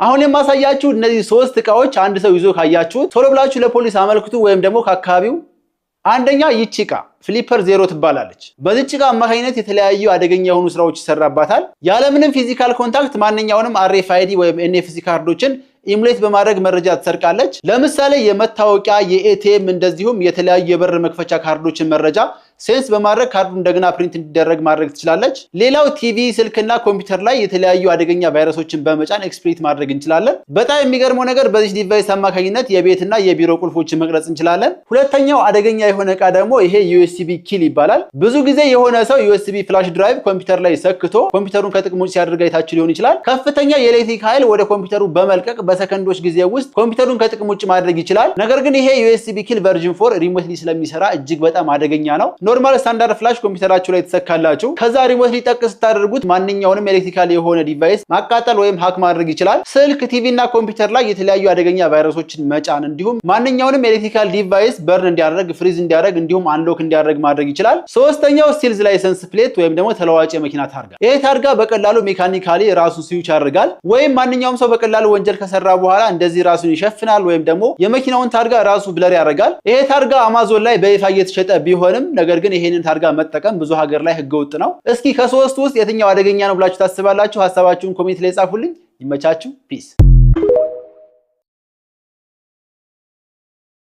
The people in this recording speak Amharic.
አሁን የማሳያችሁ እነዚህ ሶስት እቃዎች አንድ ሰው ይዞ ካያችሁ ቶሎ ብላችሁ ለፖሊስ አመልክቱ ወይም ደግሞ ከአካባቢው አንደኛ ይቺ እቃ ፍሊፐር 0 ትባላለች። በዚች እቃ አማካኝነት የተለያዩ አደገኛ የሆኑ ስራዎች ይሰራባታል። ያለምንም ፊዚካል ኮንታክት ማንኛውንም RFID ወይም NFC ካርዶችን ኢሙሌት በማድረግ መረጃ ትሰርቃለች። ለምሳሌ የመታወቂያ የኤቲኤም እንደዚሁም የተለያዩ የበር መክፈቻ ካርዶችን መረጃ ሴንስ በማድረግ ካርዱ እንደገና ፕሪንት እንዲደረግ ማድረግ ትችላለች። ሌላው ቲቪ ስልክና ኮምፒውተር ላይ የተለያዩ አደገኛ ቫይረሶችን በመጫን ኤክስፕሎይት ማድረግ እንችላለን። በጣም የሚገርመው ነገር በዚህ ዲቫይስ አማካኝነት የቤትና የቢሮ ቁልፎችን መቅረጽ እንችላለን። ሁለተኛው አደገኛ የሆነ እቃ ደግሞ ይሄ USB ኪል ይባላል። ብዙ ጊዜ የሆነ ሰው USB ፍላሽ ድራይቭ ኮምፒውተር ላይ ሰክቶ ኮምፒውተሩን ከጥቅም ውጭ ሲያደርግ አይታችሁ ሊሆን ይችላል። ከፍተኛ የኤሌክትሪክ ኃይል ወደ ኮምፒውተሩ በመልቀቅ በሰከንዶች ጊዜ ውስጥ ኮምፒውተሩን ከጥቅም ውጭ ማድረግ ይችላል። ነገር ግን ይሄ USB ኪል ቨርዥን 4 ሪሞትሊ ስለሚሰራ እጅግ በጣም አደገኛ ነው። ኖርማል ስታንዳርድ ፍላሽ ኮምፒውተራችሁ ላይ ተሰካላችሁ ከዛ ሪሞትሊ ጠቅ ስታደርጉት ማንኛውንም ኤሌክትሪካል የሆነ ዲቫይስ ማቃጠል ወይም ሃክ ማድረግ ይችላል። ስልክ፣ ቲቪ እና ኮምፒውተር ላይ የተለያዩ አደገኛ ቫይረሶችን መጫን እንዲሁም ማንኛውንም ኤሌክትሪካል ዲቫይስ በርን እንዲያደርግ፣ ፍሪዝ እንዲያደርግ እንዲሁም አንሎክ እንዲያደርግ ማድረግ ይችላል። ሶስተኛው ስቲልዝ ላይሰንስ ፕሌት ወይም ደግሞ ተለዋጭ የመኪና ታርጋ። ይሄ ታርጋ በቀላሉ ሜካኒካሊ ራሱን ስዊች ያደርጋል ወይም ማንኛውም ሰው በቀላሉ ወንጀል ከሰራ በኋላ እንደዚህ ራሱን ይሸፍናል ወይም ደግሞ የመኪናውን ታርጋ ራሱ ብለር ያደርጋል። ይሄ ታርጋ አማዞን ላይ በይፋ እየተሸጠ ቢሆንም ነገር ግን ይሄንን ታርጋ መጠቀም ብዙ ሀገር ላይ ህገወጥ ነው። እስኪ ከሶስቱ ውስጥ የትኛው አደገኛ ነው ብላችሁ ታስባላችሁ? ሐሳባችሁን ኮሜንት ላይ ጻፉልኝ። ይመቻችሁ። ፒስ